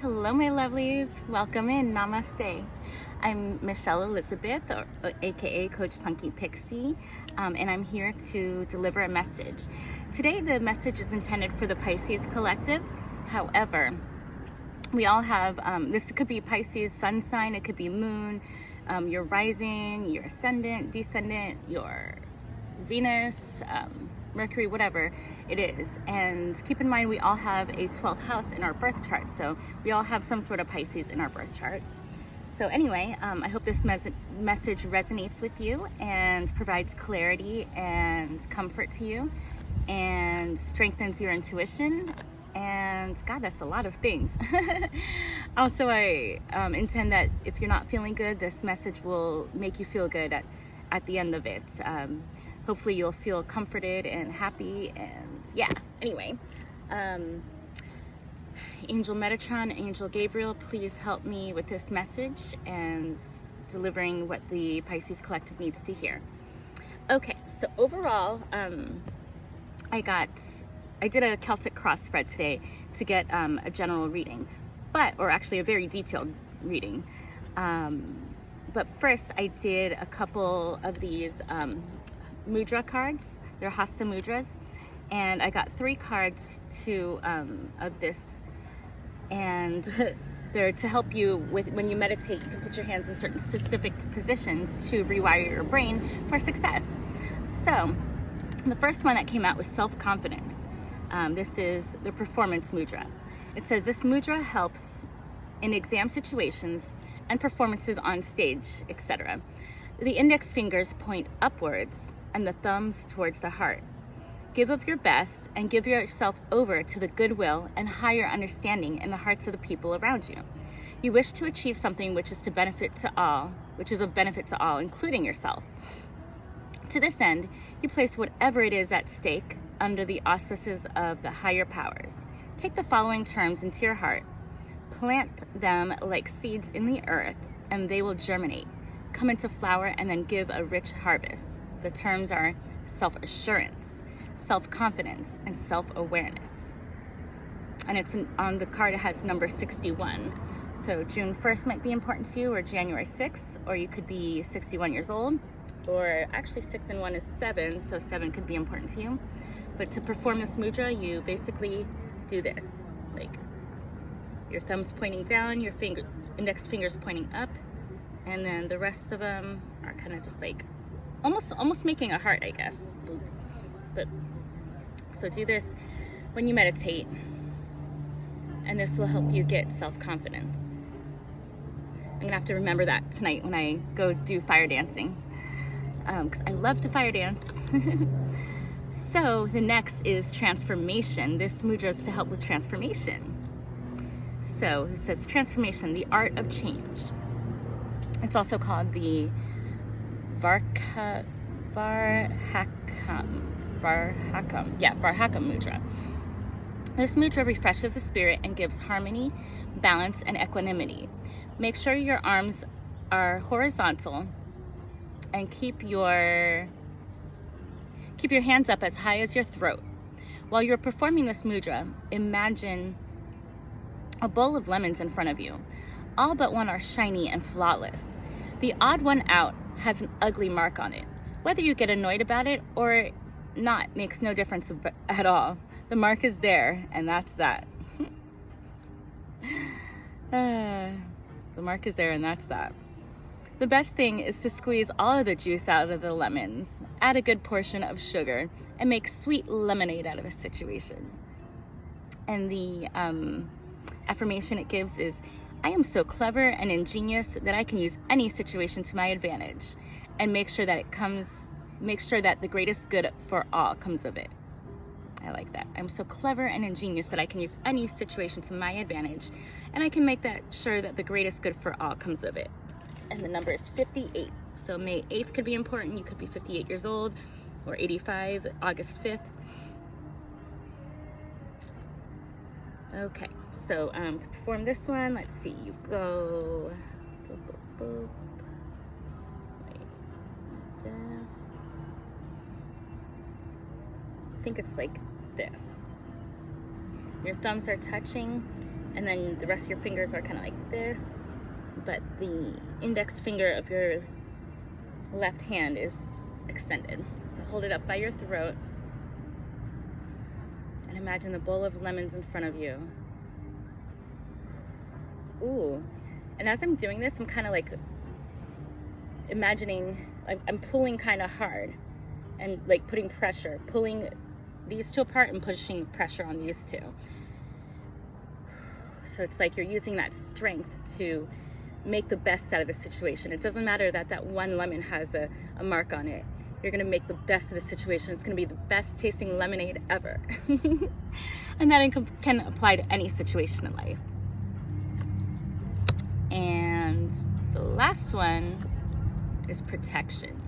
Hello, my lovelies. Welcome in. Namaste. I'm Michelle Elizabeth, or aka Coach Punky Pixie, and I'm here to deliver a message. Today, the message is intended for the Pisces collective. However, we all have, this could be Pisces sun sign, it could be moon, your rising, your ascendant, descendant, your Venus, Mercury, whatever it is. And keep in mind, we all have a 12th house in our birth chart. So we all have some sort of Pisces in our birth chart. So anyway, I hope this message resonates with you and provides clarity and comfort to you and strengthens your intuition. And God, that's a lot of things. Also, I intend that if you're not feeling good, this message will make you feel good at the end of it. Hopefully you'll feel comforted and happy, and yeah, anyway. Angel Metatron, Angel Gabriel, please help me with this message and delivering what the Pisces collective needs to hear. Okay, so overall, I did a Celtic cross spread today to get a general reading, or actually a very detailed reading. But first I did a couple of these mudra cards. They're Hasta mudras, and I got 3 cards of this, and they're to help you with when you meditate. You can put your hands in certain specific positions to rewire your brain for success. So the first one that came out was self-confidence. This is the performance mudra. It says this mudra helps in exam situations and performances on stage, etc. The index fingers point upwards and the thumbs towards the heart. Give of your best and give yourself over to the goodwill and higher understanding in the hearts of the people around you. You wish to achieve something which is of benefit to all, including yourself. To this end, you place whatever it is at stake under the auspices of the higher powers. Take the following terms into your heart. Plant them like seeds in the earth, and they will germinate, come into flower, and then give a rich harvest. The terms are self-assurance, self-confidence, and self-awareness. And it's on the card, it has number 61. So June 1st might be important to you, or January 6th, or you could be 61 years old, or actually 6 and 1 is 7, so 7 could be important to you. But to perform this mudra, you basically do this, like your thumbs pointing down, your index fingers pointing up, and then the rest of them are kind of just like almost making a heart, I guess. But so do this when you meditate, and this will help you get self-confidence. I'm gonna have to remember that tonight when I go do fire dancing, because I love to fire dance. So the next is transformation. This mudra is to help with transformation. So it says transformation, the art of change. It's also called the Varhakam mudra. This mudra refreshes the spirit and gives harmony, balance, and equanimity. Make sure your arms are horizontal and keep your hands up as high as your throat. While you're performing this mudra, imagine a bowl of lemons in front of you. All but one are shiny and flawless. The odd one out has an ugly mark on it. Whether you get annoyed about it or not makes no difference at all. The mark is there, and that's that. The mark is there, and that's that. The best thing is to squeeze all of the juice out of the lemons, add a good portion of sugar, and make sweet lemonade out of the situation. And the affirmation it gives is, I am so clever and ingenious that I can use any situation to my advantage, and make sure that the greatest good for all comes of it. I like that. I'm so clever and ingenious that I can use any situation to my advantage, and I can make sure that the greatest good for all comes of it. And the number is 58. So May 8th could be important. You could be 58 years old, or 85, August 5th. Okay, so to perform this one, let's see, you go boop, boop, boop. Like this. I think it's like this. Your thumbs are touching, And then the rest of your fingers are kind of like this, but the index finger of your left hand is extended. So hold it up by your throat and imagine the bowl of lemons in front of you. Ooh, and as I'm doing this, I'm kind of like imagining, like I'm pulling kind of hard and like putting pressure, pulling these two apart and pushing pressure on these two. So it's like you're using that strength to make the best out of the situation. It doesn't matter that that one lemon has a mark on it. You're gonna make the best of the situation. It's gonna be the best tasting lemonade ever. And that can apply to any situation in life. And the last one is protection.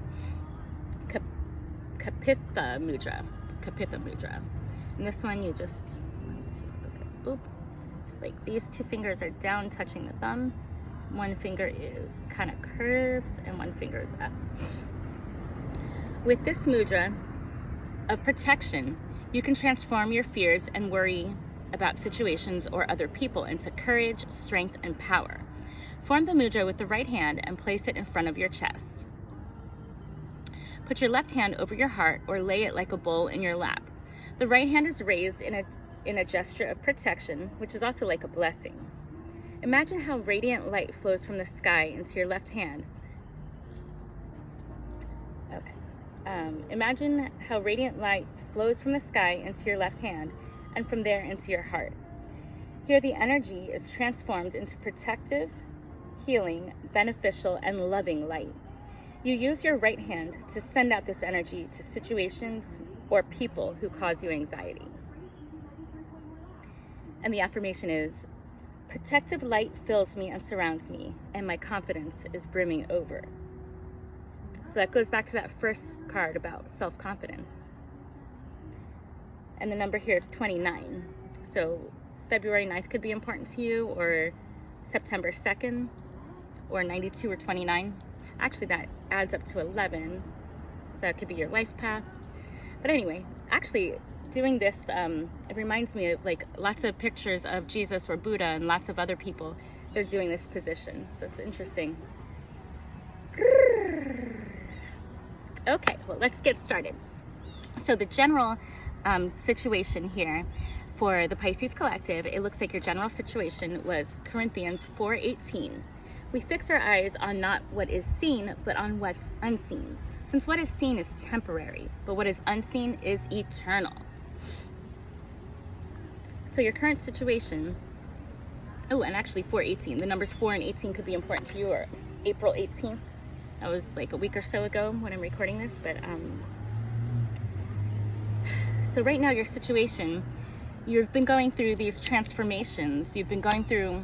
Kapitha Mudra. Kapitha Mudra. And this one you just, okay, boop. Like these two fingers are down touching the thumb. One finger is kind of curved and one finger is up. With this mudra of protection, you can transform your fears and worry about situations or other people into courage, strength, and power. Form the mudra with the right hand and place it in front of your chest. Put your left hand over your heart or lay it like a bowl in your lap. The right hand is raised in a gesture of protection, which is also like a blessing. Imagine how radiant light flows from the sky into your left hand. Okay. Imagine how radiant light flows from the sky into your left hand and from there into your heart. Here the energy is transformed into protective, healing, beneficial, and loving light. You use your right hand to send out this energy to situations or people who cause you anxiety. And the affirmation is, protective light fills me and surrounds me, and my confidence is brimming over. So that goes back to that first card about self-confidence. And the number here is 29. So February 9th could be important to you, or September 2nd, or 92 or 29. Actually, that adds up to 11. So that could be your life path. But anyway, actually, doing this, it reminds me of like lots of pictures of Jesus or Buddha and lots of other people. They're doing this position. So it's interesting. Okay, well, let's get started. So the general situation here for the Pisces Collective, it looks like your general situation was Corinthians 4:18. We fix our eyes on not what is seen, but on what's unseen. Since what is seen is temporary, but what is unseen is eternal. So your current situation, oh, and actually 4:18, the numbers 4 and 18 could be important to you, or April 18th. That was like a week or so ago when I'm recording this, but so right now your situation, you've been going through these transformations, you've been going through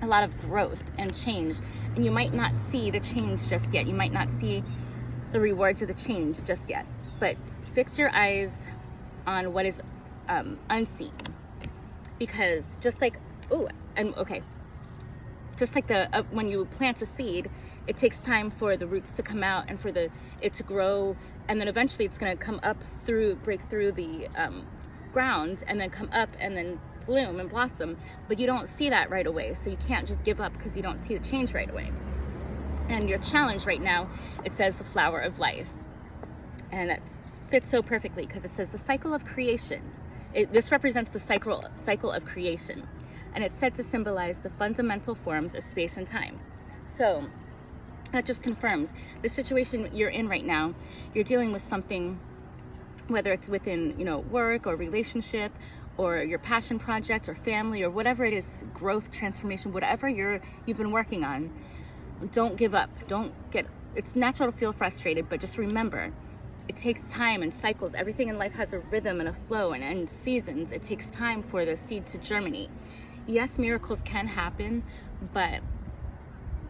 a lot of growth and change, and you might not see the change just yet. You might not see the rewards of the change just yet, but fix your eyes on what is unseen, because just like, just like when you plant a seed, it takes time for the roots to come out and for it to grow, and then eventually it's going to come up break through the ground, and then come up and then bloom and blossom. But you don't see that right away, so you can't just give up because you don't see the change right away. And your challenge right now, it says the flower of life, and that fits so perfectly because it says the cycle of creation. This represents the cycle of creation, and it's said to symbolize the fundamental forms of space and time. So that just confirms the situation you're in right now. You're dealing with something, whether it's within, work or relationship, or your passion project or family, or whatever it is, growth, transformation, whatever you've been working on. Don't give up. It's natural to feel frustrated, but just remember, it takes time and cycles. Everything in life has a rhythm and a flow and seasons. It takes time for the seed to germinate. Yes, miracles can happen, but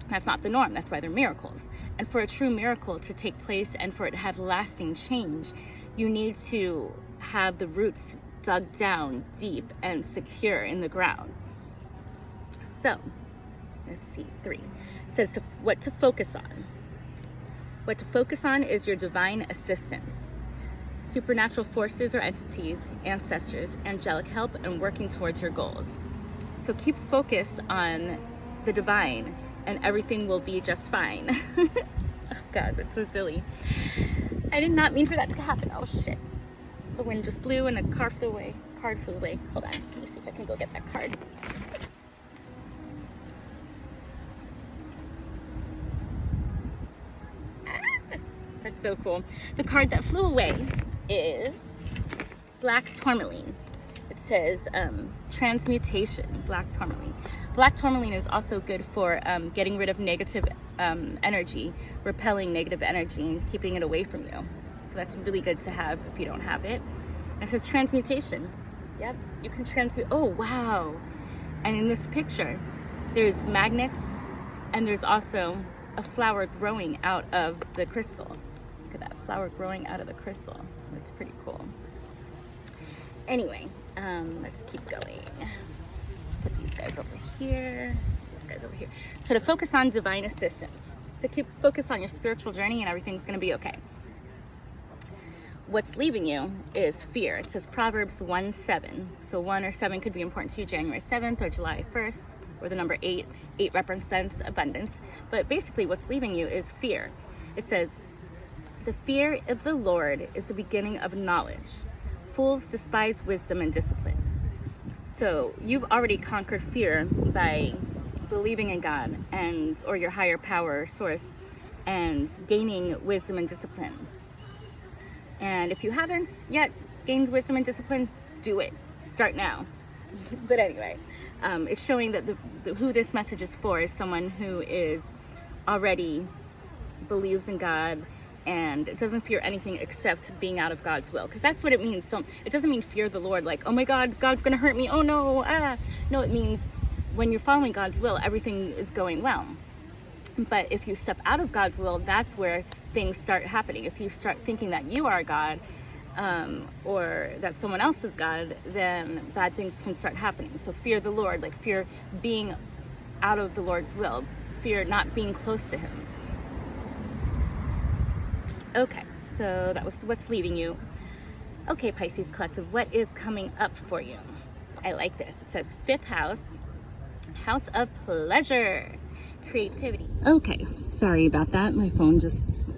that's not the norm. That's why they're miracles. And for a true miracle to take place and for it to have lasting change, you need to have the roots dug down deep and secure in the ground. So, let's see, 3. It says what to focus on. What to focus on is your divine assistance, supernatural forces or entities, ancestors, angelic help, and working towards your goals. So keep focused on the divine and everything will be just fine. Oh God, that's so silly. I did not mean for that to happen. Oh shit. The wind just blew and a card flew away. Hold on, let me see if I can go get that card. That's so cool. The card that flew away is Black Tourmaline. It says transmutation, Black Tourmaline. Black Tourmaline is also good for getting rid of negative energy, repelling negative energy and keeping it away from you. So that's really good to have if you don't have it. And it says transmutation. Yep, you can transmute. Oh, wow. And in this picture, there's magnets and there's also a flower growing out of the crystal. Look at that flower growing out of the crystal. That's pretty cool. Anyway, let's keep going. Let's put these guys over here. These guys over here. So to focus on divine assistance. So keep focus on your spiritual journey and everything's going to be okay. What's leaving you is fear. It says Proverbs 1:7. So 1 or 7 could be important to you January 7th or July 1st, or the number 8. 8 represents abundance. But basically what's leaving you is fear. It says, the fear of the Lord is the beginning of knowledge. Fools despise wisdom and discipline. So you've already conquered fear by believing in God or your higher power or source and gaining wisdom and discipline. And if you haven't yet gained wisdom and discipline, do it. Start now. But anyway, it's showing that who this message is for is someone who is already believes in God and it doesn't fear anything except being out of God's will. Because that's what it means. It doesn't mean fear the Lord, like, oh my God, God's going to hurt me. Oh no, No, it means when you're following God's will, everything is going well. But if you step out of God's will, that's where things start happening. If you start thinking that you are God or that someone else is God, then bad things can start happening. So fear the Lord, like fear being out of the Lord's will, fear not being close to him. Okay, so that was what's leaving you. Okay, Pisces Collective, what is coming up for you? I like this. It says 5th house, house of pleasure, creativity. Okay, sorry about that. My phone just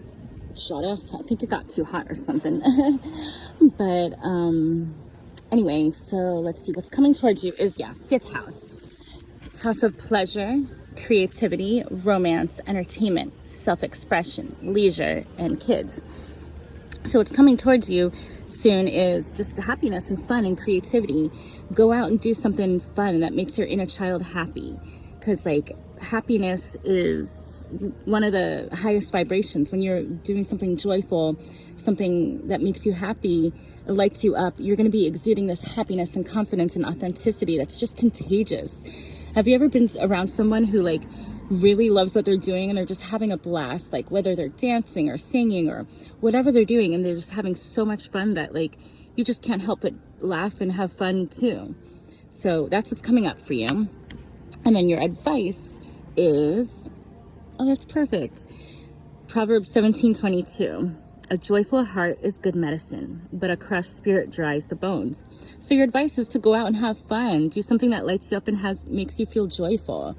shut off. I think it got too hot or something. But anyway, so let's see. What's coming towards you is, 5th house. House of pleasure, creativity, romance, entertainment, self-expression, leisure, and kids. So what's coming towards you soon is just happiness and fun and creativity. Go out and do something fun that makes your inner child happy. Because happiness is one of the highest vibrations. When you're doing something joyful, something that makes you happy, it lights you up, you're going to be exuding this happiness and confidence and authenticity that's just contagious. Have you ever been around someone who really loves what they're doing and they're just having a blast, whether they're dancing or singing or whatever they're doing, and they're just having so much fun that you just can't help but laugh and have fun too. So that's what's coming up for you. And then your advice is, oh, that's perfect. Proverbs 17:22. A joyful heart is good medicine, but a crushed spirit dries the bones. So your advice is to go out and have fun. Do something that lights you up and makes you feel joyful.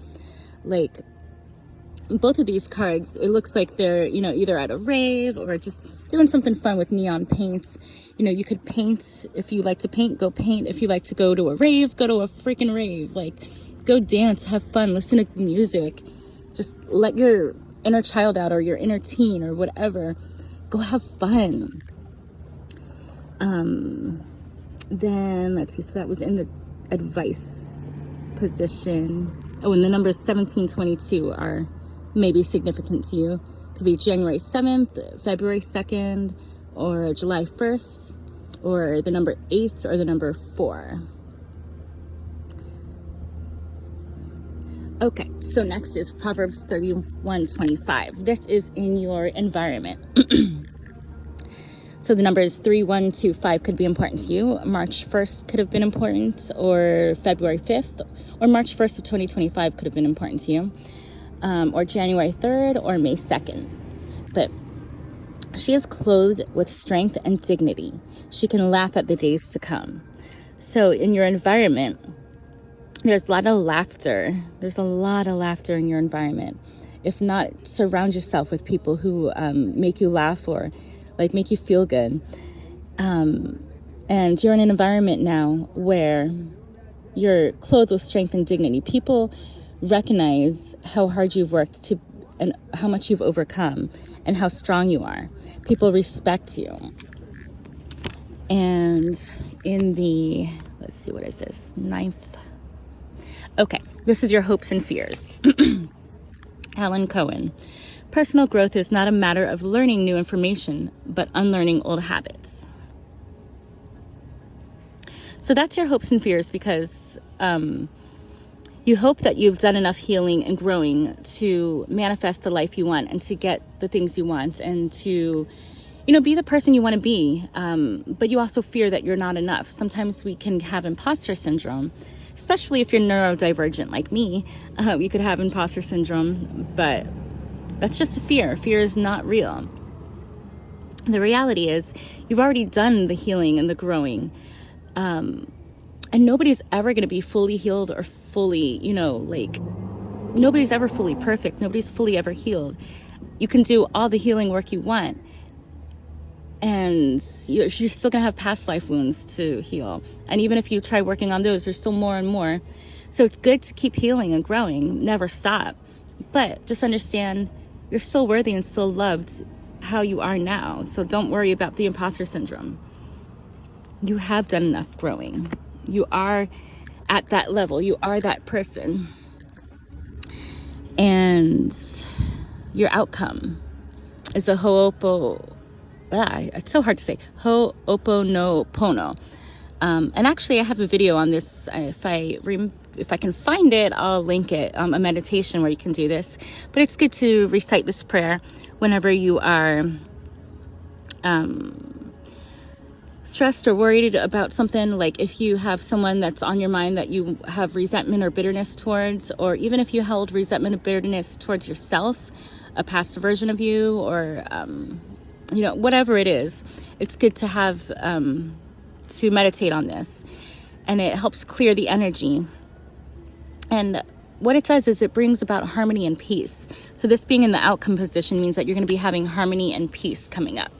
Both of these cards, it looks like they're, either at a rave or just doing something fun with neon paints. You could paint. If you like to paint, go paint. If you like to go to a rave, go to a freaking rave. Go dance, have fun, listen to music. Just let your inner child out or your inner teen or whatever. Go have fun. Then let's see. So that was in the advice position. Oh, and the numbers 1722 are maybe significant to you. Could be January 7th, February 2nd, or July 1st, or the number 8 or the number 4. Okay, so next is Proverbs 31:25. This is in your environment. So the numbers 3125 could be important to you. March 1st could have been important, or February 5th, or March 1st of 2025 could have been important to you, or January 3rd, or May 2nd. But she is clothed with strength and dignity. She can laugh at the days to come. So in your environment, There's a lot of laughter. There's a lot of laughter in your environment. If not, surround yourself with people who make you laugh or like make you feel good. And you're in an environment now where you're clothed with strength and dignity. People recognize how hard you've worked to, and how much you've overcome, and how strong you are. People respect you. And in the, let's see, what is this? 9th. Okay, this is your hopes and fears. Alan Cohen. Personal growth is not a matter of learning new information, but unlearning old habits. So that's your hopes and fears, because you hope that you've done enough healing and growing to manifest the life you want and to get the things you want and to, be the person you want to be. But you also fear that you're not enough. Sometimes we can have imposter syndrome, especially if you're neurodivergent like me. You could have imposter syndrome, but that's just a fear. Fear is not real. The reality is you've already done the healing and the growing. And nobody's ever going to be fully healed or fully, nobody's ever fully perfect. Nobody's fully ever healed. You can do all the healing work you want, and you're still going to have past life wounds to heal. And even if you try working on those, there's still more and more. So it's good to keep healing and growing, never stop. But just understand you're still worthy and still loved how you are now. So don't worry about the imposter syndrome. You have done enough growing. You are at that level. You are that person. And your outcome is the it's so hard to say, Ho'oponopono. And actually, I have a video on this. If I can find it, I'll link it. A meditation where you can do this. But it's good to recite this prayer whenever you are stressed or worried about something. Like if you have someone that's on your mind that you have resentment or bitterness towards, or even if you held resentment or bitterness towards yourself, a past version of you, or whatever it is, it's good to have to meditate on this, and it helps clear the energy. And what it does is it brings about harmony and peace. So this being in the outcome position means that you're going to be having harmony and peace coming up.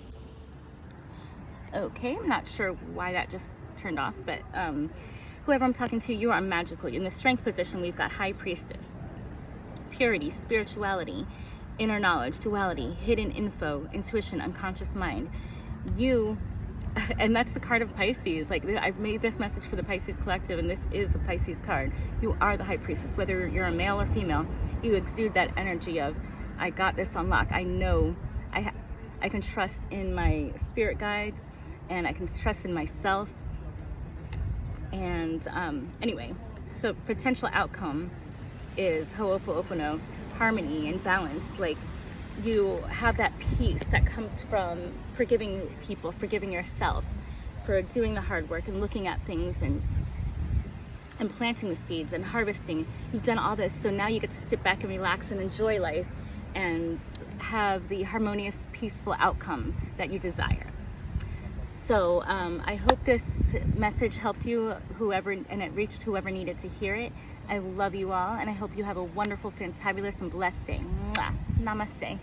Okay, I'm not sure why that just turned off, but whoever I'm talking to, you are magical. In the strength position, we've got High Priestess, purity, spirituality, inner knowledge, duality, hidden info, intuition, unconscious mind. And that's the card of Pisces. Like, I've made this message for the Pisces collective, and this is a Pisces card. You are the High Priestess. Whether you're a male or female, you exude that energy of, I got this on lock. I know I can trust in my spirit guides, and I can trust in myself. And anyway, so potential outcome is Ho'oponopono, harmony and balance. Like, you have that peace that comes from forgiving people, forgiving yourself for doing the hard work and looking at things and planting the seeds and harvesting. You've done all this, so now you get to sit back and relax and enjoy life and have the harmonious, peaceful outcome that you desire. So I hope this message helped you, and it reached whoever needed to hear it. I love you all, and I hope you have a wonderful, fantabulous, and blessed day. Mwah. Namaste.